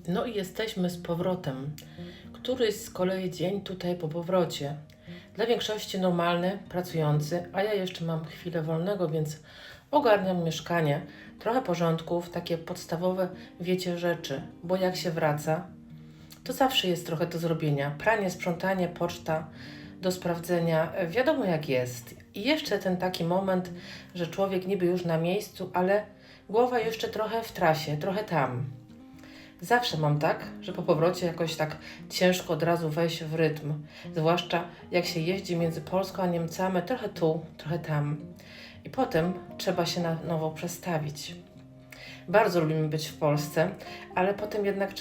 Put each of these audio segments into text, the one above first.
No i jesteśmy z powrotem. Któryś z kolei dzień tutaj po powrocie. Dla większości normalny, pracujący, a ja jeszcze mam chwilę wolnego, więc ogarniam mieszkanie. Trochę porządków, takie podstawowe, wiecie, rzeczy, bo jak się wraca, to zawsze jest trochę do zrobienia. Pranie, sprzątanie, poczta do sprawdzenia, wiadomo jak jest. I jeszcze ten taki moment, że człowiek niby już na miejscu, ale głowa jeszcze trochę w trasie, trochę tam. Zawsze mam tak, że po powrocie jakoś tak ciężko od razu wejść w rytm. Zwłaszcza jak się jeździ między Polską a Niemcami, trochę tu, trochę tam. I potem trzeba się na nowo przestawić. Bardzo lubimy być w Polsce, ale potem jednak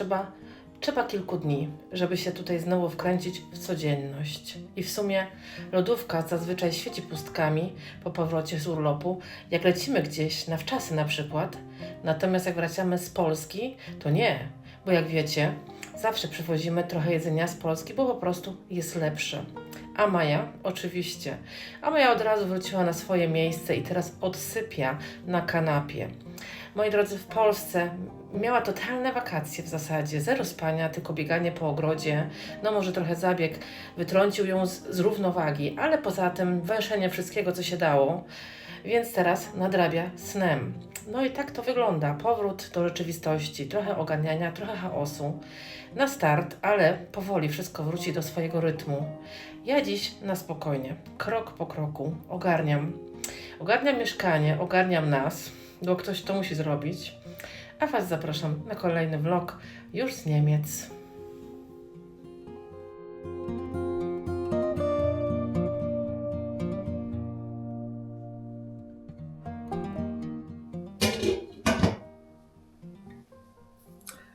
trzeba kilku dni, żeby się tutaj znowu wkręcić w codzienność. I w sumie lodówka zazwyczaj świeci pustkami po powrocie z urlopu, jak lecimy gdzieś na wczasy na przykład. Natomiast jak wracamy z Polski, to nie, bo jak wiecie, zawsze przywozimy trochę jedzenia z Polski, bo po prostu jest lepsze. A Maja? Oczywiście. A Maja od razu wróciła na swoje miejsce i teraz odsypia na kanapie. Moi drodzy, w Polsce miała totalne wakacje w zasadzie, zero spania, tylko bieganie po ogrodzie, no może trochę zabieg wytrącił ją z równowagi, ale poza tym węszenie wszystkiego, co się dało, więc teraz nadrabia snem. No i tak to wygląda, powrót do rzeczywistości, trochę ogarniania, trochę chaosu, na start, ale powoli wszystko wróci do swojego rytmu. Ja dziś na spokojnie, krok po kroku, ogarniam mieszkanie, ogarniam nas, bo ktoś to musi zrobić. A Was zapraszam na kolejny vlog już z Niemiec.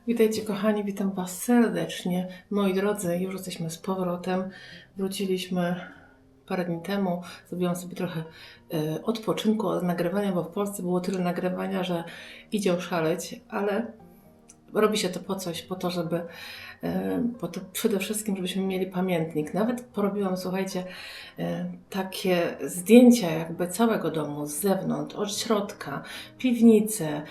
Witajcie kochani, witam Was serdecznie. Moi drodzy, już jesteśmy z powrotem. Wróciliśmy parę dni temu. Zrobiłam sobie trochę odpoczynku od nagrywania, bo w Polsce było tyle nagrywania, że idzie oszaleć, ale robi się to po coś, po to, żeby przede wszystkim, żebyśmy mieli pamiętnik. Nawet porobiłam, słuchajcie, takie zdjęcia jakby całego domu z zewnątrz, od środka, piwnicę,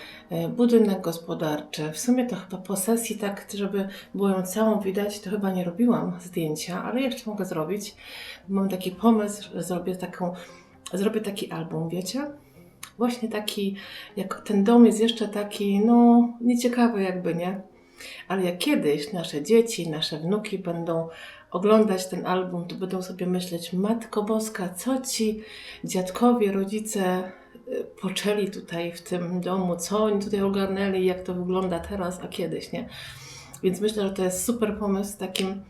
budynek gospodarczy. W sumie to chyba po sesji, tak żeby było ją całą widać, to chyba nie robiłam zdjęcia, ale jeszcze mogę zrobić. Mam taki pomysł, że zrobię taki album, wiecie? Właśnie taki, jak ten dom jest jeszcze taki, no nieciekawy jakby, nie? Ale jak kiedyś nasze dzieci, nasze wnuki będą oglądać ten album, to będą sobie myśleć: Matko Boska, co ci dziadkowie, rodzice poczęli tutaj w tym domu, co oni tutaj ogarnęli, jak to wygląda teraz, a kiedyś, nie? Więc myślę, że to jest super pomysł z takim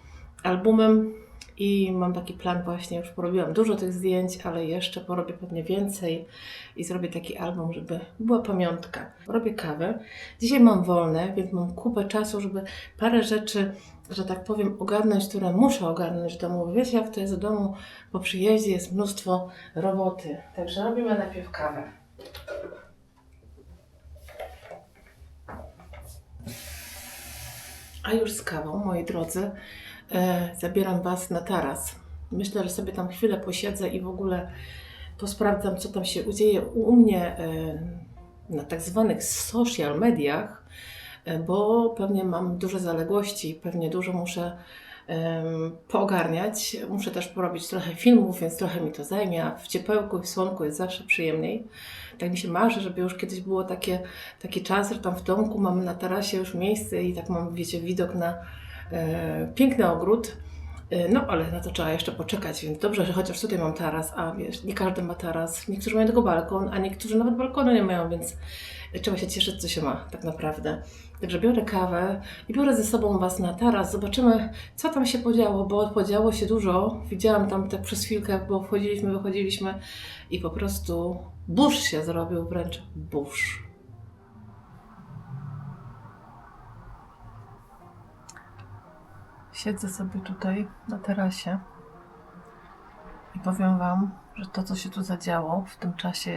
albumem i mam taki plan właśnie, już porobiłam dużo tych zdjęć, ale jeszcze porobię pewnie więcej i zrobię taki album, żeby była pamiątka. Robię kawę. Dzisiaj mam wolne, więc mam kupę czasu, żeby parę rzeczy, że tak powiem, ogarnąć, które muszę ogarnąć w domu. Wiecie, jak to jest w domu, po przyjeździe jest mnóstwo roboty. Także robimy najpierw kawę. A już z kawą, moi drodzy, zabieram Was na taras. Myślę, że sobie tam chwilę posiedzę i w ogóle posprawdzam, co tam się dzieje u mnie na tak zwanych social mediach, bo pewnie mam duże zaległości, pewnie dużo muszę poogarniać. Muszę też porobić trochę filmów, więc trochę mi to zajmie, a w ciepełku i w słonku jest zawsze przyjemniej. Tak mi się marzy, żeby już kiedyś było taki czas, że tam w domku mamy na tarasie już miejsce i tak mam, wiecie, widok na piękny ogród. No, ale na to trzeba jeszcze poczekać, więc dobrze, że chociaż tutaj mam taras, a wiesz, nie każdy ma taras. Niektórzy mają tylko balkon, a niektórzy nawet balkonu nie mają, więc trzeba się cieszyć, co się ma tak naprawdę. Także biorę kawę i biorę ze sobą Was na taras. Zobaczymy, co tam się podziało, bo podziało się dużo. Widziałam tam tak przez chwilkę, bo wchodziliśmy, wychodziliśmy i po prostu burz się zrobił, wręcz burz. Siedzę sobie tutaj na tarasie i powiem Wam, że to, co się tu zadziało w tym czasie,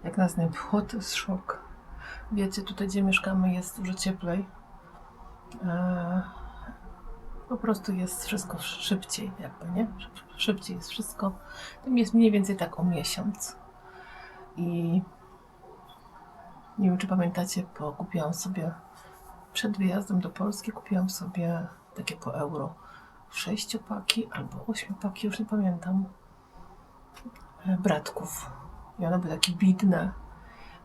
jak nas nie było, to jest szok. Wiecie, tutaj gdzie mieszkamy jest dużo cieplej. Po prostu jest wszystko szybciej, jakby, nie? Szybciej jest wszystko. Tam jest mniej więcej tak o miesiąc. I nie wiem, czy pamiętacie, kupiłam sobie Przed wyjazdem do Polski kupiłam sobie takie po euro 6-paki albo 8-paki, już nie pamiętam, bratków. I one były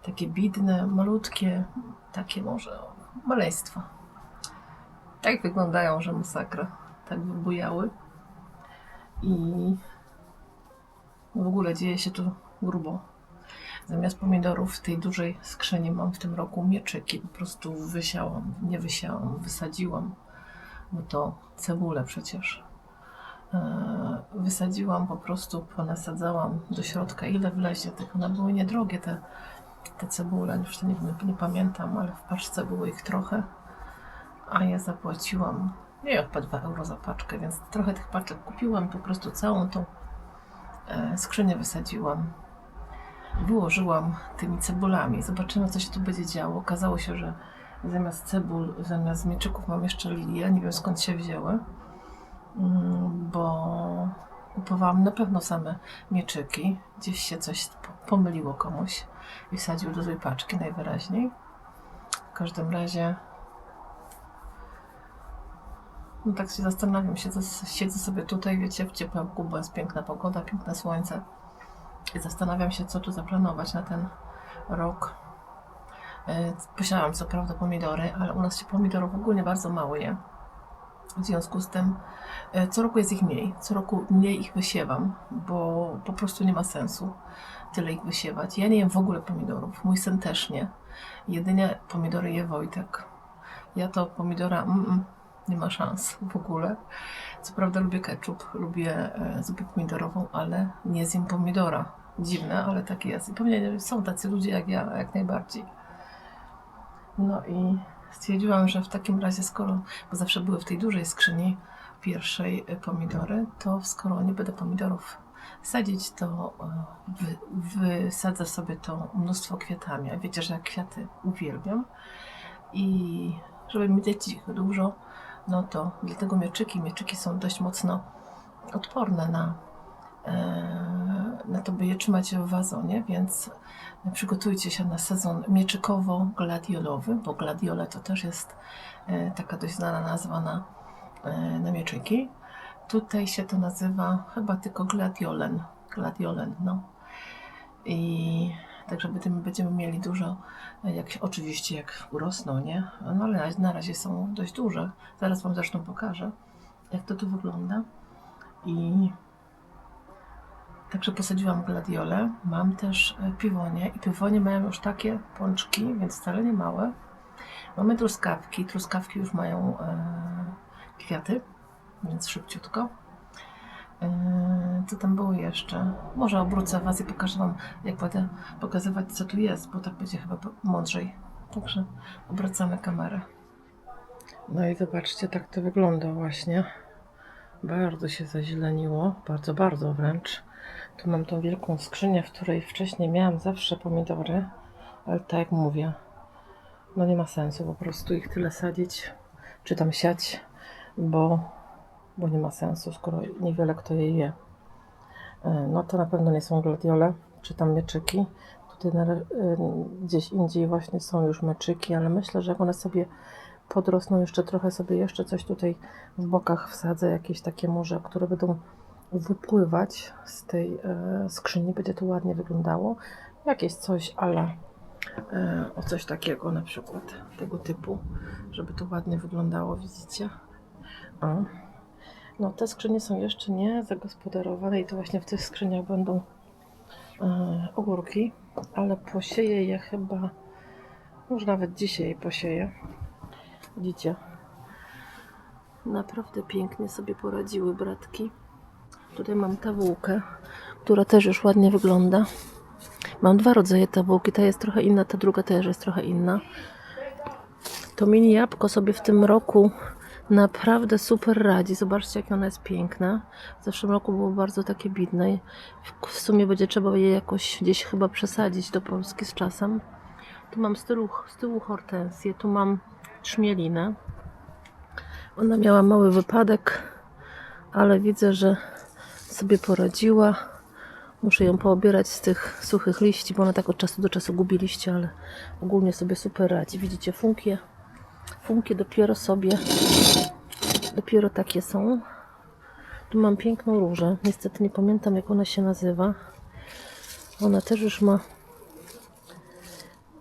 takie bidne, malutkie, takie może maleństwa. Tak wyglądają, że masakra. Tak wybujały. I w ogóle dzieje się tu grubo. Zamiast pomidorów w tej dużej skrzyni mam w tym roku mieczyki. Po prostu wysadziłam, bo to cebulę przecież. Wysadziłam, po prostu ponasadzałam do środka, ile wlezie. Tylko one były niedrogie, te cebule, już to nie pamiętam, ale w paczce było ich trochę. A ja zapłaciłam, chyba 2 euro za paczkę, więc trochę tych paczek kupiłam. Po prostu całą tą skrzynię wysadziłam. Wyłożyłam tymi cebulami. Zobaczymy, co się tu będzie działo. Okazało się, że zamiast cebul, zamiast mieczyków mam jeszcze lilie. Nie wiem, skąd się wzięły, bo kupowałam na pewno same mieczyki. Gdzieś się coś pomyliło komuś i wsadził do tej paczki najwyraźniej. W każdym razie tak się zastanawiam, siedzę sobie tutaj, wiecie, w ciepełku, bo jest piękna pogoda, piękne słońce. I zastanawiam się, co tu zaplanować na ten rok. Posiadałam co prawda pomidory, ale u nas się pomidorów ogólnie bardzo mało je. W związku z tym co roku jest ich mniej. Co roku mniej ich wysiewam, bo po prostu nie ma sensu tyle ich wysiewać. Ja nie jem w ogóle pomidorów. Mój syn też nie. Jedynie pomidory je Wojtek. Ja to pomidora nie ma szans w ogóle. Co prawda lubię ketchup, lubię zupę pomidorową, ale nie zjem pomidora. Dziwne, ale tak jest. I pewnie są tacy ludzie jak ja, jak najbardziej. No i stwierdziłam, że w takim razie, bo zawsze były w tej dużej skrzyni pierwszej pomidory, to skoro nie będę pomidorów sadzić, to wysadzę sobie to mnóstwo kwiatami. A wiecie, że ja kwiaty uwielbiam. I żeby mieć ich dużo, no to dlatego mieczyki są dość mocno odporne na to, by je trzymać w wazonie, więc przygotujcie się na sezon mieczykowo-gladiolowy, bo gladiole to też jest taka dość znana nazwa na mieczyki. Tutaj się to nazywa chyba tylko gladiolen, no. I także będziemy mieli dużo, oczywiście jak urosną, nie? No ale na razie są dość duże. Zaraz wam zresztą pokażę, jak to tu wygląda. I także posadziłam gladiole. Mam też piwonie i piwonie mają już takie pączki, więc wcale nie małe. Mamy truskawki. Truskawki już mają kwiaty, więc szybciutko. Co tam było jeszcze? Może obrócę was i pokażę wam, jak będę pokazywać, co tu jest, bo tak będzie chyba mądrzej. Także obracamy kamerę. No i zobaczcie, tak to wygląda właśnie. Bardzo się zazieleniło, bardzo, bardzo wręcz. Tu mam tą wielką skrzynię, w której wcześniej miałam zawsze pomidory, ale tak jak mówię, no nie ma sensu po prostu ich tyle sadzić, czy tam siać, bo nie ma sensu, skoro niewiele kto je je. No to na pewno nie są gladiole, czy tam mieczyki. Tutaj gdzieś indziej właśnie są już meczyki, ale myślę, że jak one sobie podrosną jeszcze trochę, sobie jeszcze coś tutaj w bokach wsadzę, jakieś takie może, które będą wypływać z tej skrzyni, będzie to ładnie wyglądało. Jakieś coś ale o coś takiego na przykład, tego typu, żeby to ładnie wyglądało, widzicie? O. No te skrzynie są jeszcze nie zagospodarowane i to właśnie w tych skrzyniach będą ogórki, ale posieję je chyba, może nawet dzisiaj je posieję. Widzicie? Naprawdę pięknie sobie poradziły bratki. Tutaj mam tawułkę, która też już ładnie wygląda. Mam 2 rodzaje tawułki, ta jest trochę inna, ta druga też jest trochę inna. To mini jabłko sobie w tym roku naprawdę super radzi. Zobaczcie, jak ona jest piękna. W zeszłym roku było bardzo takie bidne. W sumie będzie trzeba je jakoś gdzieś chyba przesadzić do Polski z czasem. Tu mam z tyłu hortensję, tu mam trzmielinę. Ona miała mały wypadek, ale widzę, że sobie poradziła. Muszę ją poobierać z tych suchych liści, bo ona tak od czasu do czasu gubi liście, ale ogólnie sobie super radzi. Widzicie funkcję? Funki dopiero takie są. Tu mam piękną różę. Niestety nie pamiętam, jak ona się nazywa. Ona też już ma...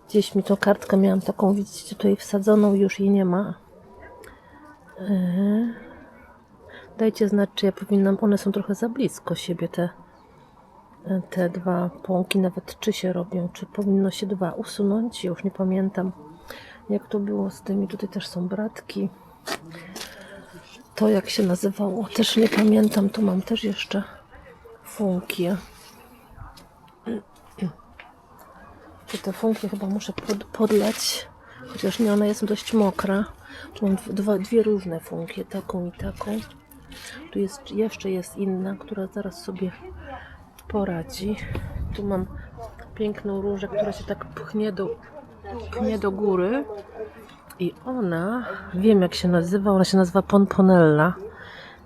Gdzieś mi tą kartkę miałam taką, widzicie, tutaj wsadzoną, już jej nie ma. Dajcie znać, czy ja powinnam... One są trochę za blisko siebie, te dwa pąki, nawet 3 się robią. Czy powinno się 2 usunąć? Ja już nie pamiętam, jak to było z tymi. Tutaj też są bratki. To jak się nazywało, też nie pamiętam. Tu mam też jeszcze funki. Te funki chyba muszę podlać, chociaż nie, ona jest dość mokra. Tu mam dwie różne funki, taką i taką. Tu jeszcze jest inna, która zaraz sobie poradzi. Tu mam piękną różę, która się tak pchnie do góry. I ona, wiem jak się nazywa, ona się nazywa Pomponella.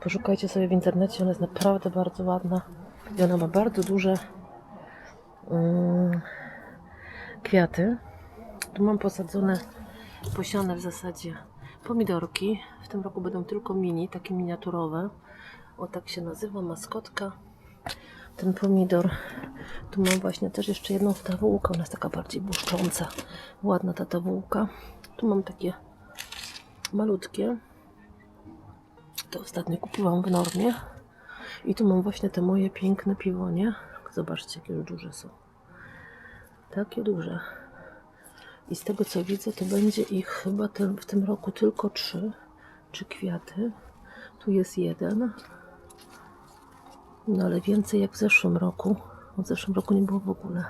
Poszukajcie sobie w internecie, ona jest naprawdę bardzo ładna. I ona ma bardzo duże kwiaty. Tu mam posiane w zasadzie pomidorki. W tym roku będą tylko mini, takie miniaturowe. O, tak się nazywa maskotka. Ten pomidor. Tu mam właśnie też jeszcze jedną tawułkę. Ona jest taka bardziej błyszcząca. Ładna ta tawułka. Tu mam takie malutkie. To ostatnio kupiłam w Normie. I tu mam właśnie te moje piękne piwonie. Zobaczcie, jakie już duże są. Takie duże. I z tego co widzę, to będzie ich chyba w tym roku tylko 3 kwiaty. Tu jest 1. No ale więcej jak w zeszłym roku. W zeszłym roku nie było w ogóle.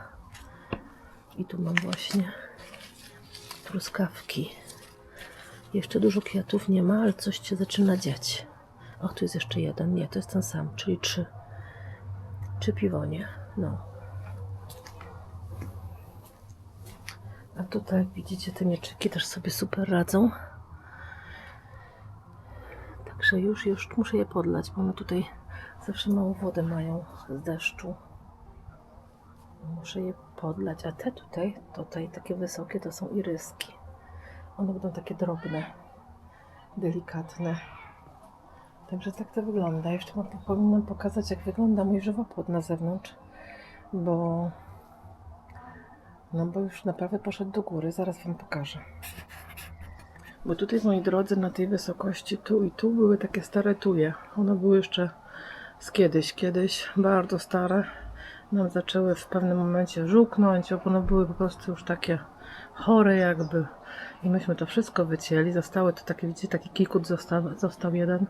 I tu mam właśnie truskawki. Jeszcze dużo kwiatów nie ma, ale coś się zaczyna dziać. Och, tu jest jeszcze 1. Nie, to jest ten sam, czyli 3. 3 piwonie. No. A tutaj, jak widzicie, te mieczyki też sobie super radzą. Także już muszę je podlać, bo one tutaj zawsze mało wody mają z deszczu. Muszę je podlać. A te tutaj takie wysokie, to są iryski. One będą takie drobne, delikatne. Także tak to wygląda. Jeszcze powinnam pokazać, jak wygląda mój żywopłot na zewnątrz, bo już naprawdę poszedł do góry. Zaraz wam pokażę. Bo tutaj, moi drodzy, na tej wysokości tu i tu były takie stare tuje. One były jeszcze z kiedyś bardzo stare. Nam zaczęły w pewnym momencie żółknąć, bo one były po prostu już takie chore jakby. I myśmy to wszystko wycięli. Zostały to takie, widzicie, taki kikut został jeden,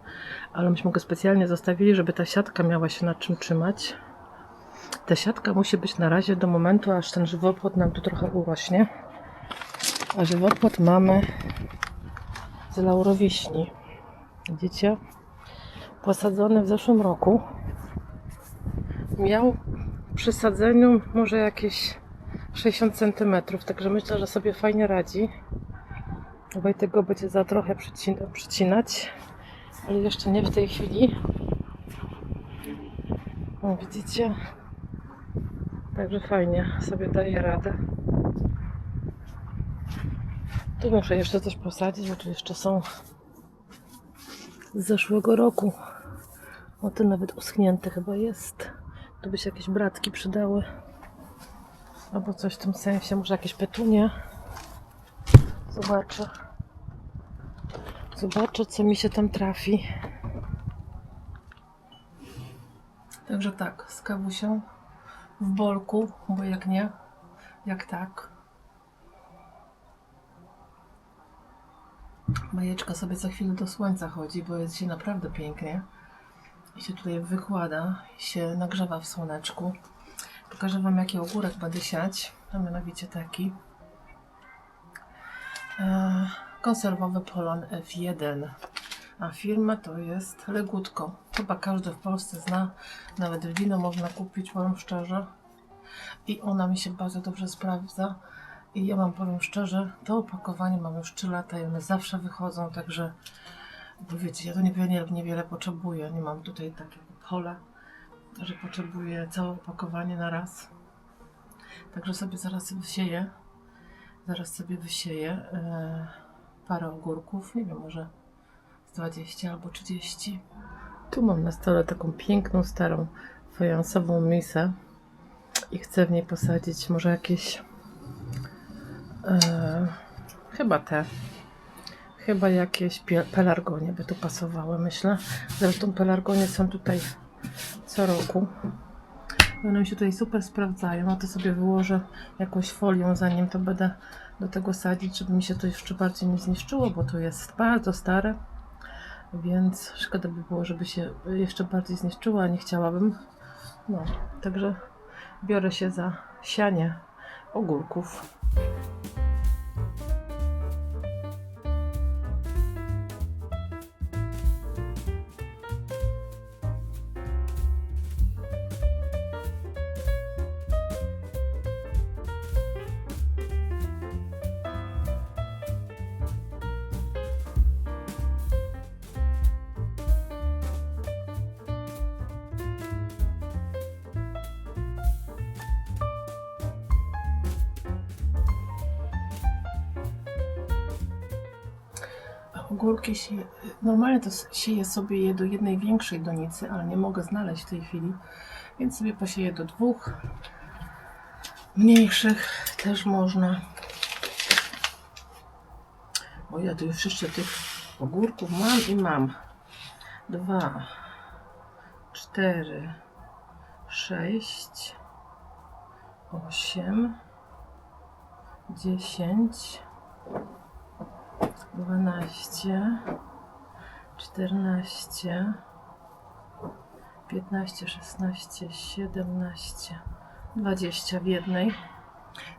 ale myśmy go specjalnie zostawili, żeby ta siatka miała się na czym trzymać. Ta siatka musi być na razie do momentu, aż ten żywopłot nam tu trochę urośnie. A żywopłot mamy z laurowiśni. Widzicie? Posadzony w zeszłym roku. Miał przy sadzeniu może jakieś 60 cm, także myślę, że sobie fajnie radzi. Wojtek go będzie za trochę przycinać, ale jeszcze nie w tej chwili. O, widzicie? Także fajnie sobie daje radę. Tu muszę jeszcze coś posadzić, bo tu jeszcze są z zeszłego roku. O, ten nawet uschnięty chyba jest. Tu by się jakieś bratki przydały. Albo coś w tym sensie, może jakieś petunie. Zobaczę, co mi się tam trafi. Także tak, z kawusią w bolku, bo jak nie, jak tak. Majeczka sobie co chwilę do słońca chodzi, bo jest dzisiaj naprawdę pięknie. I się tutaj wykłada, i się nagrzewa w słoneczku. Pokażę wam, jaki ogórek będę siać, a mianowicie taki. Konserwowy Polon F1. A firma to jest Legutko. Chyba każdy w Polsce zna, nawet wino można kupić, powiem szczerze. I ona mi się bardzo dobrze sprawdza. I ja wam powiem szczerze, to opakowanie mam już 3 lata i one zawsze wychodzą, także bo wiecie, ja to niewiele potrzebuję. Nie mam tutaj takiego pola, że potrzebuję całe opakowanie na raz. Także sobie zaraz sobie wysieję. parę ogórków, nie wiem, może z 20 albo 30. Tu mam na stole taką piękną, starą, fajansową misę i chcę w niej posadzić może jakieś chyba jakieś pelargonie by tu pasowały, myślę. Zresztą pelargonie są tutaj co roku. One mi się tutaj super sprawdzają, a to sobie wyłożę jakąś folią, zanim to będę do tego sadzić, żeby mi się to jeszcze bardziej nie zniszczyło, bo to jest bardzo stare, więc szkoda by było, żeby się jeszcze bardziej zniszczyło, a nie chciałabym. No, także biorę się za sianie ogórków. Ogórki normalnie to sieję sobie je do jednej większej donicy, ale nie mogę znaleźć w tej chwili, więc sobie posieję do 2 mniejszych też można. Bo ja tu już jeszcze tych ogórków mam. 2, 4, 6, 8, 10, 12, 14, 15, 16, 17, 20 w jednej.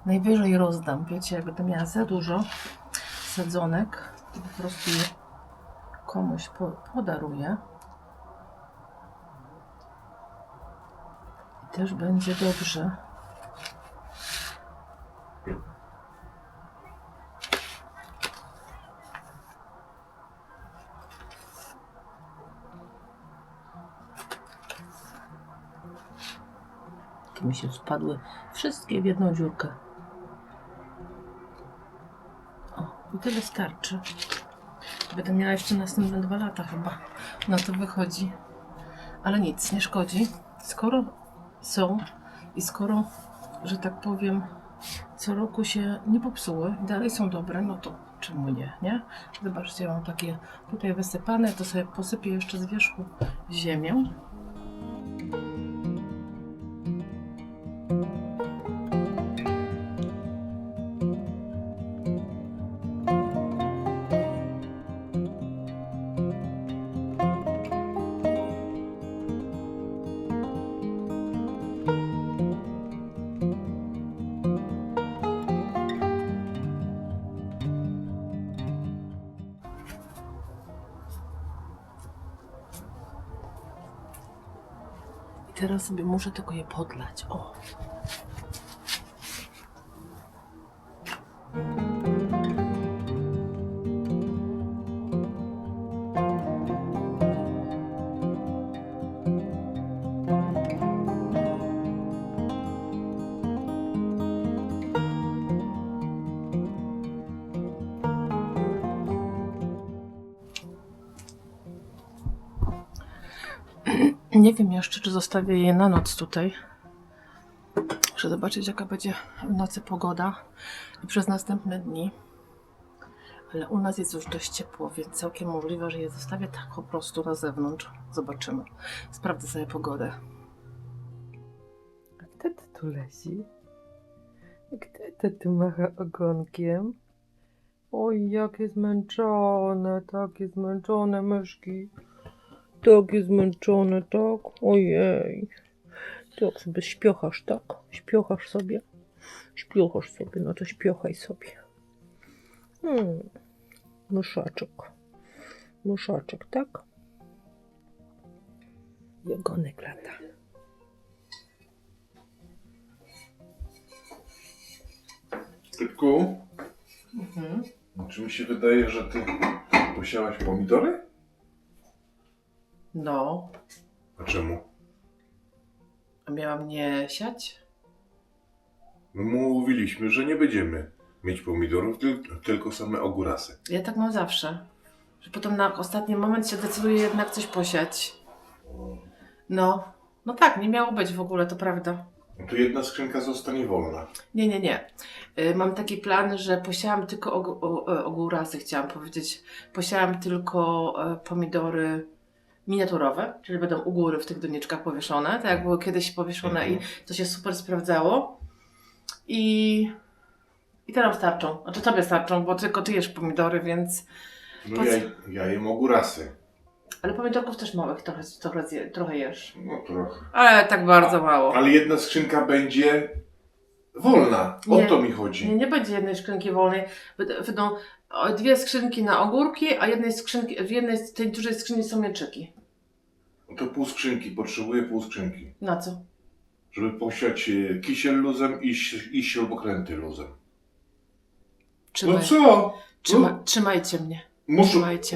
Najwyżej rozdam, wiecie, jak będę miała za dużo sadzonek, to po prostu je komuś podaruję. I też będzie dobrze. Mi się spadły wszystkie w jedną dziurkę. O, i tyle starczy. Będę miała jeszcze następne 2 lata chyba. Na to wychodzi. Ale nic, nie szkodzi. Skoro są i skoro, że tak powiem, co roku się nie popsuły i dalej są dobre, no to czemu nie, nie? Zobaczcie, mam takie tutaj wysypane, to sobie posypię jeszcze z wierzchu ziemią. Teraz sobie muszę tylko je podlać. O! Nie wiem jeszcze, czy zostawię je na noc tutaj. Muszę zobaczyć, jaka będzie w nocy pogoda i przez następne dni. Ale u nas jest już dość ciepło, więc całkiem możliwe, że je zostawię tak po prostu na zewnątrz. Zobaczymy. Sprawdzę sobie pogodę. A kto to tu leci? Kto to tu macha ogonkiem? Oj, jakie zmęczone, takie zmęczone myszki. Takie zmęczone, tak? Ojej. Ty jak sobie śpiochasz, tak? Śpiochasz sobie? Śpiochasz sobie, no to śpiochaj sobie. Myszaczek. Myszaczek, tak? I ogonek lata. Typku, czy mi się wydaje, że ty posiałaś pomidory? No. A czemu? A miałam nie siać? No mówiliśmy, że nie będziemy mieć pomidorów, tylko same ogórasy. Ja tak mam zawsze. Że potem na ostatni moment się decyduje jednak coś posiać. No. No tak, nie miało być w ogóle, to prawda. No to jedna skrzynka zostanie wolna. Nie. Mam taki plan, że posiałam tylko ogórasy, chciałam powiedzieć. Posiałam tylko pomidory miniaturowe, czyli będą u góry w tych doniczkach powieszone, tak jak były kiedyś powieszone i to się super sprawdzało. I teraz starczą. Znaczy tobie starczą, bo tylko ty jesz pomidory, więc... No ja jem ogórasy. Ale pomidorków też małych trochę jesz. No trochę. Ale tak bardzo mało. Ale jedna skrzynka będzie wolna. O Nie. to mi chodzi. Nie będzie jednej skrzynki wolnej. Będą 2 skrzynki na ogórki, a w jednej z tej dużej skrzyni są mieczyki. No to pół skrzynki. Potrzebuję pół skrzynki. Na co? Żeby posiać kisiel luzem i śrubokręty luzem. No co? Trzymajcie mnie.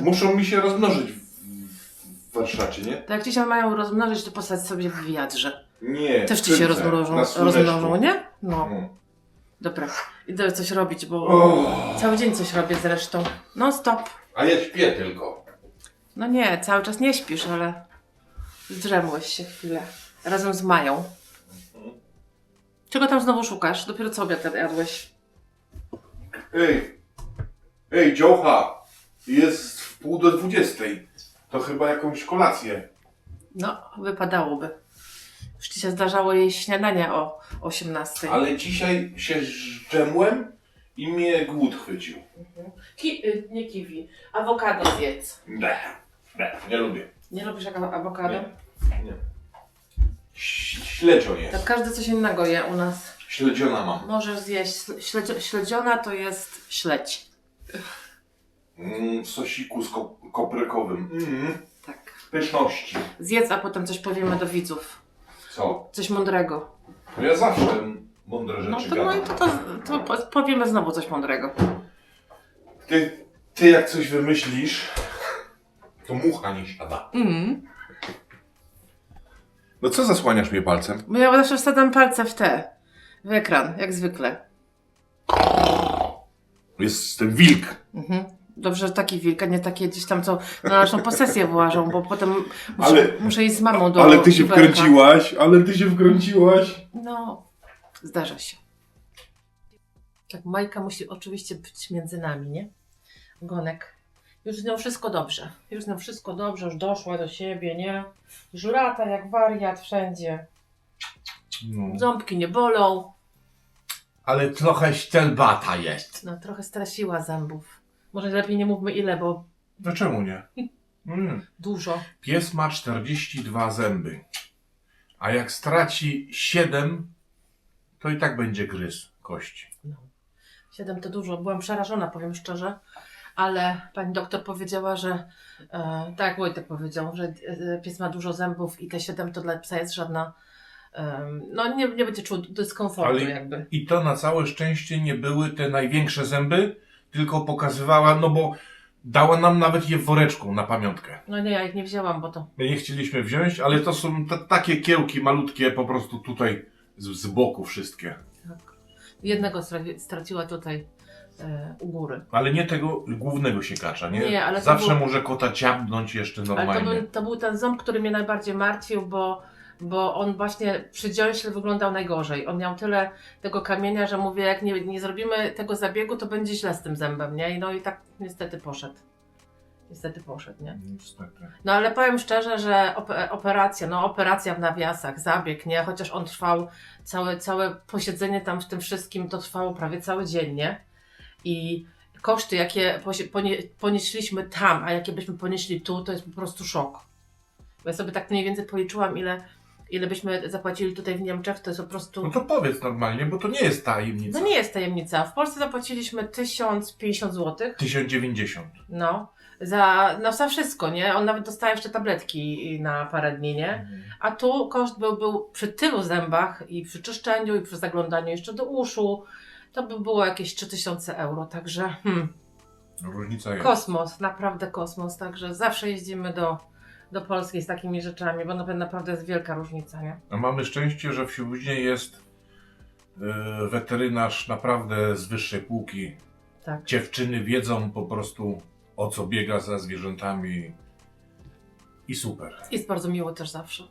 Muszą mi się rozmnożyć w warsztacie, nie? To jak ci się mają rozmnożyć, to posadź sobie w wiadrze. Nie. Też ci się rozmnożą, nie? No. No. Dobra. Idę coś robić, bo cały dzień coś robię zresztą. Non stop. A ja śpię tylko. No nie, cały czas nie śpisz, ale zdrzemłeś się chwilę. Razem z Mają. Czego tam znowu szukasz? Dopiero co obiad jadłeś? Ej, dziołcha! Jest w 11:30. To chyba jakąś kolację. No, wypadałoby. Już ci się zdarzało jeść śniadania o 18. Ale dzisiaj się zdrzemłem i mnie głód chwycił. Nie kiwi. Awokado zjedz. Nie lubię. Nie lubisz awokado? Nie. Śledzio jest. Tak każdy coś innego je u nas. Śledziona mam. Możesz zjeść. Śledziona to jest śledź. W sosiku z koprykowym. Tak. Pyszności. Zjedz, a potem coś powiemy do widzów. Co? Coś mądrego. No ja zawsze mądre rzeczy No gadam. to powiemy znowu coś mądrego. Ty jak coś wymyślisz, to mucha nie siada. No co zasłaniasz mnie palcem? Bo ja zawsze wsadzam palce w ekran, jak zwykle. Jest ten wilk. Dobrze, że taki wilk, a nie takie gdzieś tam, co na naszą posesję włażą, bo potem muszę iść z mamą do Ale ty się Iberka. wkręciłaś. No, zdarza się. Tak, Majka musi oczywiście być między nami, nie? Ogonek. Już z nią wszystko dobrze. Już doszła do siebie, nie? Żurata jak wariat wszędzie. No. Ząbki nie bolą. Ale trochę szczelbata jest. No, trochę strasiła zębów. Może lepiej nie mówmy ile, bo Dlaczego nie? No nie. dużo. Pies ma 42 zęby. A jak straci 7, to i tak będzie gryzł kości. 7 to dużo. Byłam przerażona, powiem szczerze. Ale pani doktor powiedziała, że tak jak Wojtek powiedział, że pies ma dużo zębów i te 7 to dla psa jest żadna no nie będzie czuł dyskomfortu Ale jakby. I to na całe szczęście nie były te największe zęby, tylko pokazywała, no bo dała nam nawet je w woreczku na pamiątkę. No nie, ja ich nie wzięłam, bo to... My nie chcieliśmy wziąć, ale to są takie kiełki malutkie po prostu tutaj z boku wszystkie. Tak. Jednego straciła tutaj u góry. Ale nie tego głównego siekacza, nie? Nie, ale to zawsze było- może kota ciapnąć jeszcze normalnie. Ale to był ten ząb, który mnie najbardziej martwił, bo on właśnie przy dziąśle wyglądał najgorzej. On miał tyle tego kamienia, że mówię, jak nie zrobimy tego zabiegu, to będzie źle z tym zębem, nie? No i tak niestety poszedł. Nie? Niestety. No ale powiem szczerze, że operacja w nawiasach, zabieg, nie? Chociaż on trwał, całe posiedzenie tam w tym wszystkim to trwało prawie cały dzień, nie? I koszty, jakie ponieśliśmy tam, a jakie byśmy ponieśli tu, to jest po prostu szok. Bo ja sobie tak mniej więcej policzyłam, ile byśmy zapłacili tutaj w Niemczech, to jest po prostu... No to powiedz normalnie, bo to nie jest tajemnica. No nie jest tajemnica. W Polsce zapłaciliśmy 1050 zł. 1090. No. Za wszystko, nie? On nawet dostał jeszcze tabletki na parę dni, nie? A tu koszt był przy tylu zębach i przy czyszczeniu i przy zaglądaniu jeszcze do uszu, to by było jakieś 3000 euro, także Różnica jest. kosmos, naprawdę kosmos, także zawsze jeździmy do Polski z takimi rzeczami, bo naprawdę jest wielka różnica, nie? A mamy szczęście, że w Świebodzinie jest weterynarz naprawdę z wyższej półki. Tak. Dziewczyny wiedzą po prostu, o co biega za zwierzętami i super. Jest bardzo miło też zawsze.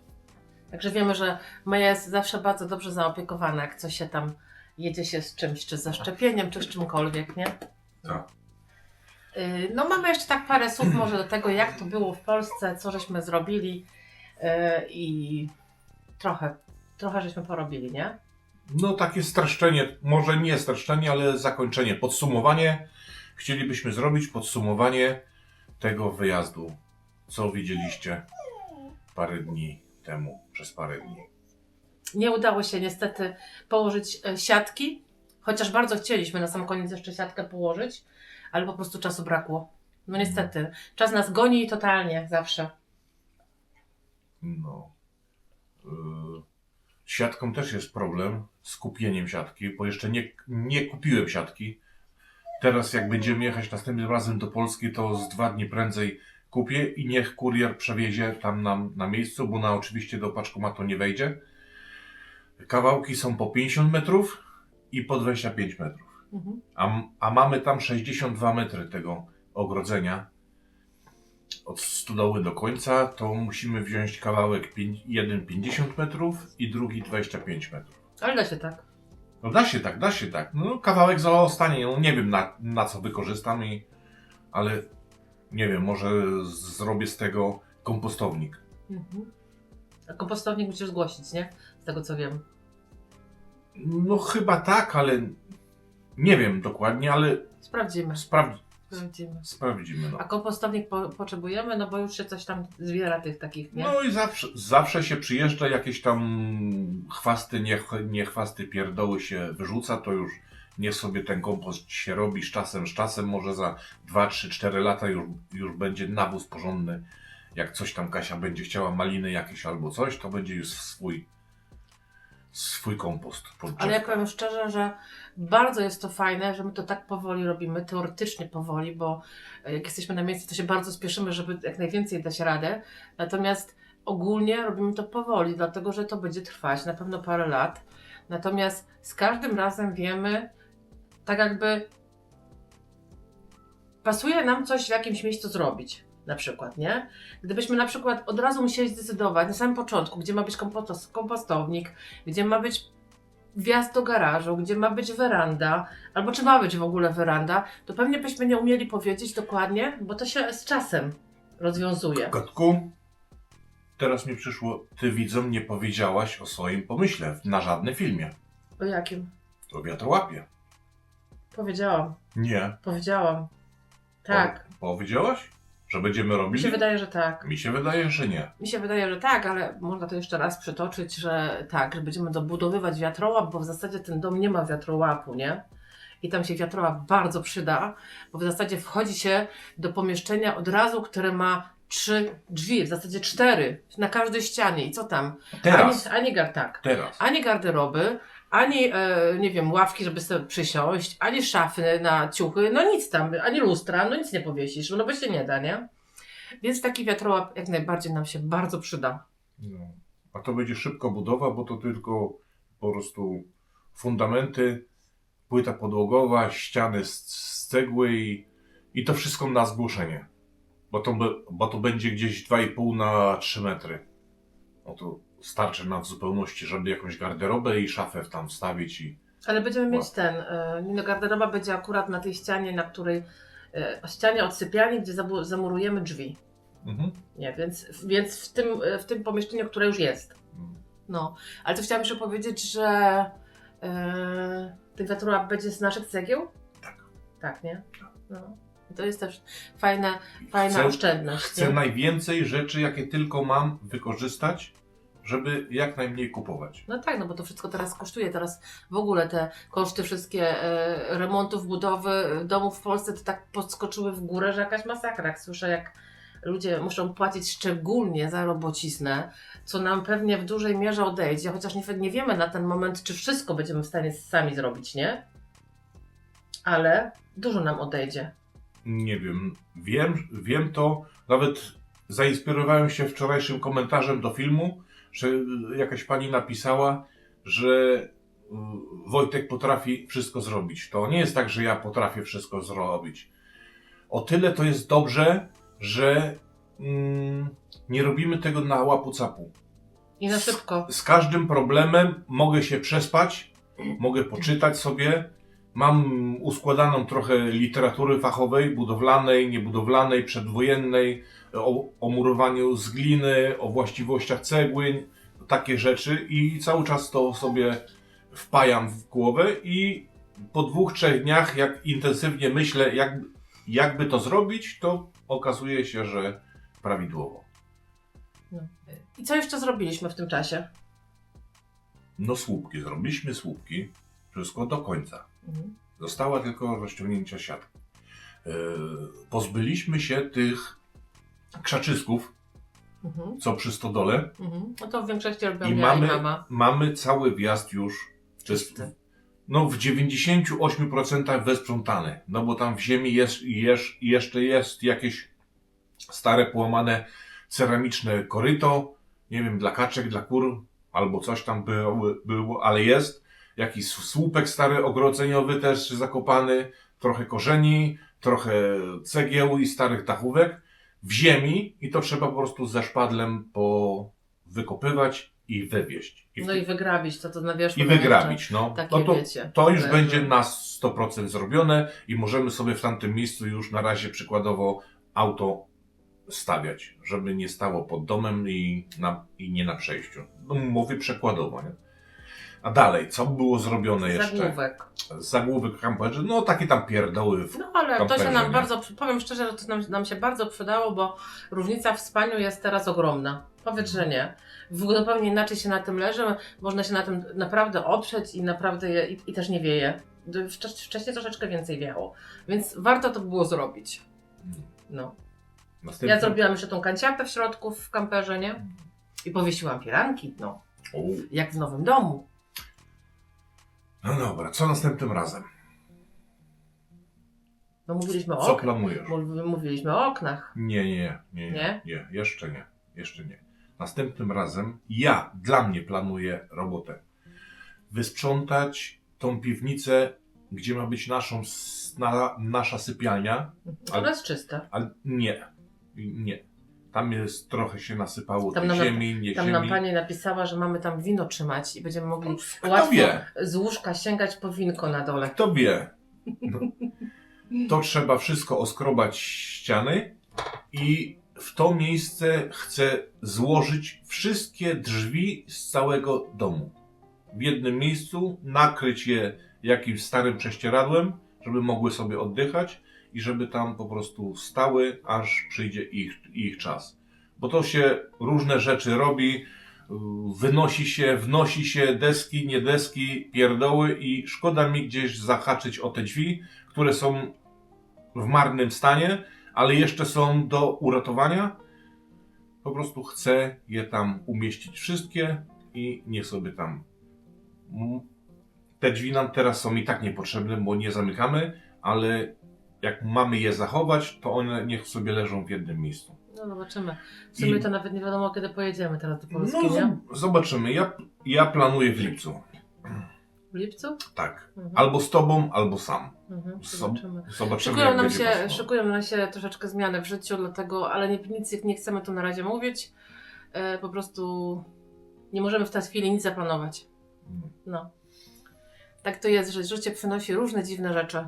Także wiemy, że Maja jest zawsze bardzo dobrze zaopiekowana, jak coś się tam jedzie się z czymś, czy ze szczepieniem, czy z czymkolwiek, nie? Tak. No mamy jeszcze tak parę słów może do tego, jak to było w Polsce, co żeśmy zrobili i trochę żeśmy porobili, nie? No takie streszczenie, może nie streszczenie, ale zakończenie, podsumowanie. Chcielibyśmy zrobić podsumowanie tego wyjazdu, co widzieliście parę dni temu, przez parę dni. Nie udało się niestety położyć siatki, chociaż bardzo chcieliśmy na sam koniec jeszcze siatkę położyć, ale po prostu czasu brakło. No niestety, czas nas goni totalnie zawsze. No. Z siatką też jest problem, z kupieniem siatki, bo jeszcze nie kupiłem siatki. Teraz jak będziemy jechać następnym razem do Polski, to z 2 dni prędzej kupię i niech kurier przewiezie tam nam na miejscu, bo oczywiście do paczkomatu nie wejdzie. Kawałki są po 50 metrów i po 25 metrów. Mhm. A mamy tam 62 metry tego ogrodzenia. Od stodoły do końca to musimy wziąć kawałek jeden 50 metrów i drugi 25 metrów. Ale da się tak. No da się tak. No kawałek zostanie, no nie wiem na co wykorzystam, ale nie wiem, może zrobię z tego kompostownik. Mhm. A kompostownik musisz zgłosić, nie? Z tego co wiem. No chyba tak, ale nie wiem dokładnie, ale Sprawdzimy. sprawdzimy. A kompostownik potrzebujemy, no bo już się coś tam zbiera tych takich, nie? No i zawsze się przyjeżdża, jakieś tam chwasty, nie chwasty, pierdoły się wyrzuca, to już niech sobie ten kompost się robi z czasem, może za 2, 3, 4 lata już będzie nawóz porządny. Jak coś tam Kasia będzie chciała, maliny jakieś albo coś, to będzie już swój kompost. Ale ja powiem szczerze, że bardzo jest to fajne, że my to tak powoli robimy, teoretycznie powoli, bo jak jesteśmy na miejscu, to się bardzo spieszymy, żeby jak najwięcej dać radę. Natomiast ogólnie robimy to powoli, dlatego że to będzie trwać na pewno parę lat. Natomiast z każdym razem wiemy, tak jakby pasuje nam coś w jakimś miejscu zrobić. Na przykład, nie? Gdybyśmy na przykład od razu musieli zdecydować na samym początku, gdzie ma być kompostownik, gdzie ma być wjazd do garażu, gdzie ma być weranda, albo czy ma być w ogóle weranda, to pewnie byśmy nie umieli powiedzieć dokładnie, bo to się z czasem rozwiązuje. Kotku, teraz mi przyszło, ty widzom nie powiedziałaś o swoim pomyśle na żadnym filmie. O jakim? O wiatrołapie. Powiedziałam. Nie. Powiedziałam. Tak. Powiedziałaś? Że będziemy Mi robili? się wydaje, że tak. Mi się wydaje, że nie. Mi się wydaje, że tak, ale można to jeszcze raz przytoczyć, że tak, że będziemy dobudowywać wiatrołap, bo w zasadzie ten dom nie ma wiatrołapu, nie? I tam się wiatrołap bardzo przyda, bo w zasadzie wchodzi się do pomieszczenia od razu, które ma 3 drzwi, w zasadzie 4 na każdej ścianie. I co tam? Teraz. Teraz. Ani garderoby, ani nie wiem, ławki, żeby sobie przysiąść, ani szafy na ciuchy, no nic tam, ani lustra, no nic nie powiesisz, no bo się nie da, nie? Więc taki wiatrołap jak najbardziej nam się bardzo przyda. No. A to będzie szybko budowa, bo to tylko po prostu fundamenty, płyta podłogowa, ściany z cegły i to wszystko na zgłoszenie. Bo to będzie gdzieś 2,5 na 3 metry. No to starczy nam w zupełności, żeby jakąś garderobę i szafę tam wstawić Ale będziemy mieć garderoba będzie akurat na tej ścianie, na której, ścianie od sypialni, gdzie zamurujemy drzwi. Mhm. Nie, więc w tym pomieszczeniu, które już jest. No, ale to chciałam jeszcze powiedzieć, że ten wiatrołap będzie z naszych cegieł? Tak. Tak, nie? No. I to jest też fajna oszczędność. Chcę nie? najwięcej rzeczy, jakie tylko mam, wykorzystać, żeby jak najmniej kupować. No tak, no bo to wszystko teraz kosztuje. Teraz w ogóle te koszty wszystkie remontów, budowy domów w Polsce to tak podskoczyły w górę, że jakaś masakra. Jak słyszę, jak ludzie muszą płacić szczególnie za robociznę, co nam pewnie w dużej mierze odejdzie, chociaż nie wiemy na ten moment, czy wszystko będziemy w stanie sami zrobić, nie? Ale dużo nam odejdzie. Nie wiem. Wiem to. Nawet zainspirowałem się wczorajszym komentarzem do filmu, że jakaś pani napisała, że Wojtek potrafi wszystko zrobić. To nie jest tak, że ja potrafię wszystko zrobić. O tyle to jest dobrze, że nie robimy tego na łapu-capu. I na szybko. Z każdym problemem mogę się przespać, mogę poczytać sobie. Mam uskładaną trochę literatury fachowej, budowlanej, niebudowlanej, przedwojennej, o murowaniu z gliny, o właściwościach cegły, takie rzeczy i cały czas to sobie wpajam w głowę i po 2-3 dniach, jak intensywnie myślę, jakby to zrobić, to okazuje się, że prawidłowo. No. I co jeszcze zrobiliśmy w tym czasie? No słupki, zrobiliśmy słupki, wszystko do końca. Została tylko rozciągnięcia siatki. Pozbyliśmy się tych krzaczysków, co przy stodole No to w większości robiłam i ja i mama. mamy cały wjazd już Czysty. no w 98% wysprzątane, no bo tam w ziemi jeszcze jest jakieś stare, połamane ceramiczne koryto, nie wiem, dla kaczek, dla kur, albo coś tam było, ale jest. Jakiś słupek stary ogrodzeniowy też zakopany, trochę korzeni, trochę cegieł i starych dachówek w ziemi i to trzeba po prostu ze szpadlem wykopywać i wywieźć. No i wygrabić to na wierzchu. I wygrabić, no. Takie No to, wiecie. to już że- będzie na 100% zrobione i możemy sobie w tamtym miejscu już na razie przykładowo auto stawiać, żeby nie stało pod domem i nie na przejściu. No mówię przykładowo, nie? A dalej, co było zrobione jeszcze? Zagłówek. Zagłówek kamperzy, no takie tam pierdoły. No ale to kamperze, się nam nie? bardzo, powiem szczerze, że to nam się bardzo przydało, bo różnica w spaniu jest teraz ogromna. Powiedz, że nie. Zupełnie inaczej się na tym leży, można się na tym naprawdę oprzeć i naprawdę i też nie wieje. Wcześniej troszeczkę więcej wiało, więc warto to było zrobić. No. Następny... Ja zrobiłam jeszcze tą kanciapę w środku w kamperze, nie? I powiesiłam firanki, no. O, Jak w nowym domu. no dobra, co następnym razem? No mówiliśmy o Co oknach. planujesz? Mówiliśmy o oknach. Nie, jeszcze nie. Następnym razem dla mnie planuję robotę. Wysprzątać tą piwnicę, gdzie ma być nasza sypialnia. Ona jest czysta. Ale nie. Tam jest trochę się nasypało Tam tej nam- ziemi, nie Tam ziemi. nam pani napisała, że mamy tam wino trzymać i będziemy mogli Kto łatwo wie? z łóżka sięgać po winko na dole. Kto wie? No. To trzeba wszystko oskrobać ściany i w to miejsce chcę złożyć wszystkie drzwi z całego domu. W jednym miejscu, nakryć je jakimś starym prześcieradłem, żeby mogły sobie oddychać i żeby tam po prostu stały, aż przyjdzie ich czas. Bo to się różne rzeczy robi, wnosi się deski, nie deski, pierdoły i szkoda mi gdzieś zahaczyć o te drzwi, które są w marnym stanie, ale jeszcze są do uratowania. Po prostu chcę je tam umieścić wszystkie i niech sobie tam... Te drzwi nam teraz są i tak niepotrzebne, bo nie zamykamy, ale jak mamy je zachować, to one niech sobie leżą w jednym miejscu. No zobaczymy. W sumie I- to nawet nie wiadomo, kiedy pojedziemy teraz do Polski, No, nie? zobaczymy. Ja planuję w lipcu. W lipcu? Tak. Mhm. Albo z tobą, albo sam. Zobaczymy. Zobaczymy, jak będzie pasowało. Szykują nam się troszeczkę zmiany w życiu, dlatego, ale nic nie chcemy tu na razie mówić. Po prostu nie możemy w tej chwili nic zaplanować. No. Tak to jest, że życie przynosi różne dziwne rzeczy.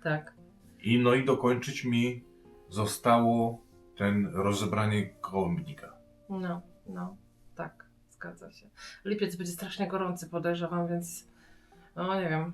Tak. I dokończyć mi zostało rozebranie gołębnika. No, tak, zgadza się. Lipiec będzie strasznie gorący, podejrzewam, więc no nie wiem.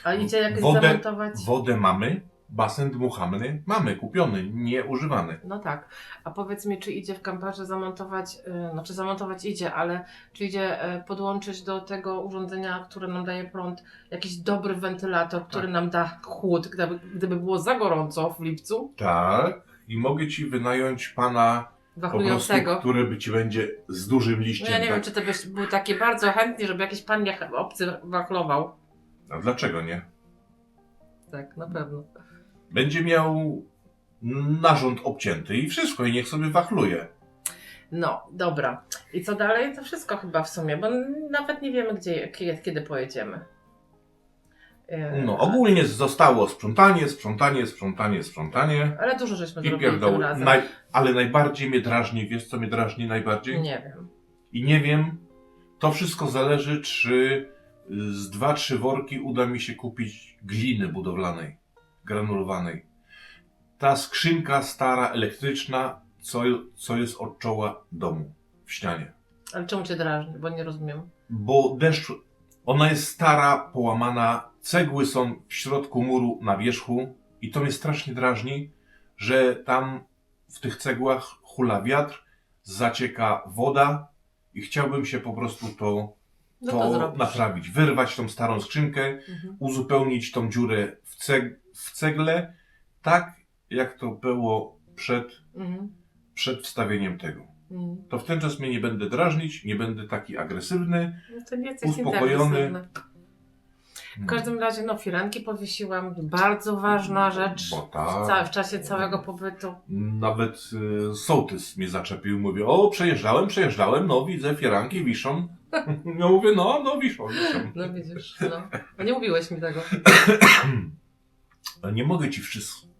A idzie jakoś zamontować? Wodę mamy, basen dmuchamy, mamy kupiony, nieużywany. No tak. A powiedz mi, czy idzie w kamperze zamontować, znaczy zamontować idzie, ale czy idzie podłączyć do tego urządzenia, które nam daje prąd, jakiś dobry wentylator, który nam da chłód, gdyby było za gorąco w lipcu? Tak. I mogę ci wynająć pana po prostu, Wachlującego. który by ci będzie z dużym No liściem. ja nie tak? wiem, czy ty byś był taki bardzo chętny, żeby jakiś pan obcy wachlował. A dlaczego nie? Tak, na pewno. Będzie miał narząd obcięty i wszystko, i niech sobie wachluje. No, dobra. I co dalej? To wszystko chyba w sumie, bo nawet nie wiemy, kiedy pojedziemy. No, ogólnie zostało sprzątanie. Ale dużo żeśmy I zrobili tym pierdoły. razem. Ale najbardziej mnie drażni, wiesz co mnie drażni najbardziej? Nie wiem. I nie wiem, to wszystko zależy, czy z 2-3 worki uda mi się kupić gliny budowlanej, granulowanej. Ta skrzynka stara, elektryczna, co jest od czoła domu, w ścianie. Ale czemu cię drażni? Bo nie rozumiem. Bo deszcz, ona jest stara, połamana, cegły są w środku muru na wierzchu i to mnie strasznie drażni, że tam w tych cegłach hula wiatr, zacieka woda i chciałbym się po prostu to zrobisz. naprawić, wyrwać tą starą skrzynkę, Mhm. uzupełnić tą dziurę w cegle, tak jak to było Mhm. przed wstawieniem tego. Mhm. To w ten czas mnie nie będę drażnić, nie będę taki agresywny. No to nie jesteś Uspokojony. agresywny. W każdym razie, no, firanki powiesiłam. Bardzo ważna rzecz. Bo tak. W czasie całego pobytu. Nawet sołtys mnie zaczepił, mówię, przejeżdżałem, no widzę, firanki wiszą. Ja mówię, no wiszą. No widzisz, no. A nie mówiłeś mi tego. Nie mogę ci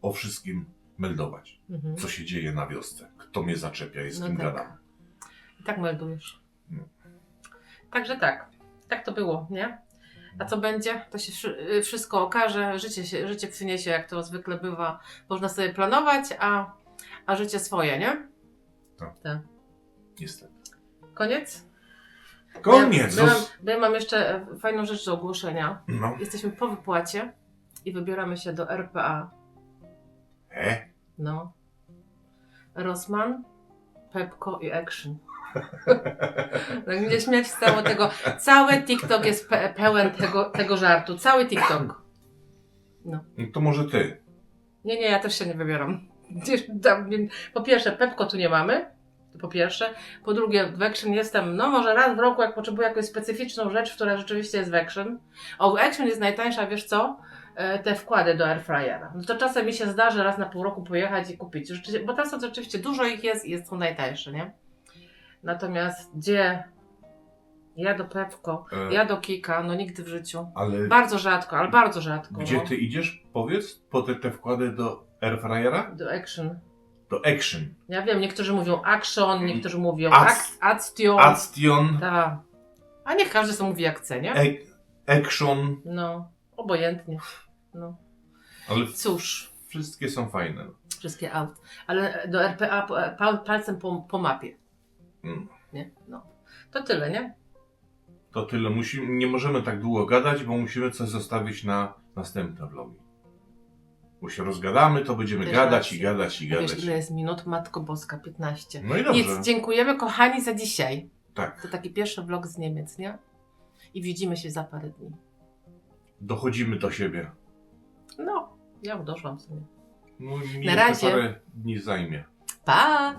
o wszystkim meldować, Mhm. co się dzieje na wiosce, kto mnie zaczepia i z No kim tak. gadam. I tak meldujesz. No. Także tak. Tak to było, nie? A co będzie? To się wszystko okaże. Życie przyniesie, jak to zwykle bywa. Można sobie planować, a życie swoje, nie? Tak. Niestety. Koniec? Koniec! Bo ja mam jeszcze fajną rzecz do ogłoszenia. No. Jesteśmy po wypłacie i wybieramy się do RPA. No. Rossmann, Pepco i Action. Tak mnie śmiać z całego tego. Cały TikTok jest pełen tego żartu. Cały TikTok. No to może ty. Nie, ja też się nie wybieram. Po pierwsze, Pepco tu nie mamy. To po pierwsze. Po drugie, w Action jestem, no może raz w roku, jak potrzebuję jakąś specyficzną rzecz, która rzeczywiście jest w Action. W Action jest najtańsza, wiesz co? Te wkłady do airfryera. No to czasem mi się zdarzy raz na pół roku pojechać i kupić. Bo teraz rzeczywiście dużo ich jest i są najtańsze, nie? Natomiast gdzie? Ja do Pepco, ja do Kika, no nigdy w życiu. Ale Bardzo rzadko, ale bardzo rzadko. gdzie no. ty idziesz? Powiedz, po te wkłady do airfryera? Do Action. Do Action. Ja wiem, niektórzy mówią Action, niektórzy mówią Action. Action. Tak. A niech każdy sobie mówi jak chce, nie? Action. No, obojętnie. No. Ale Cóż, wszystkie są fajne. wszystkie aut. Ale do RPA palcem po mapie. Mm. Nie? No. To tyle, nie? To tyle. Nie możemy tak długo gadać, bo musimy coś zostawić na następne vlogi. Bo się rozgadamy, to będziemy Wiesz, gadać rację. i gadać i Wiesz, gadać. ile jest minut? Matko Boska, 15. No i dobrze. Nic, dziękujemy kochani za dzisiaj. Tak. To taki pierwszy vlog z Niemiec, nie? I widzimy się za parę dni. Dochodzimy do siebie. No, ja już doszłam sobie. No, Na razie. parę dni zajmie. Pa!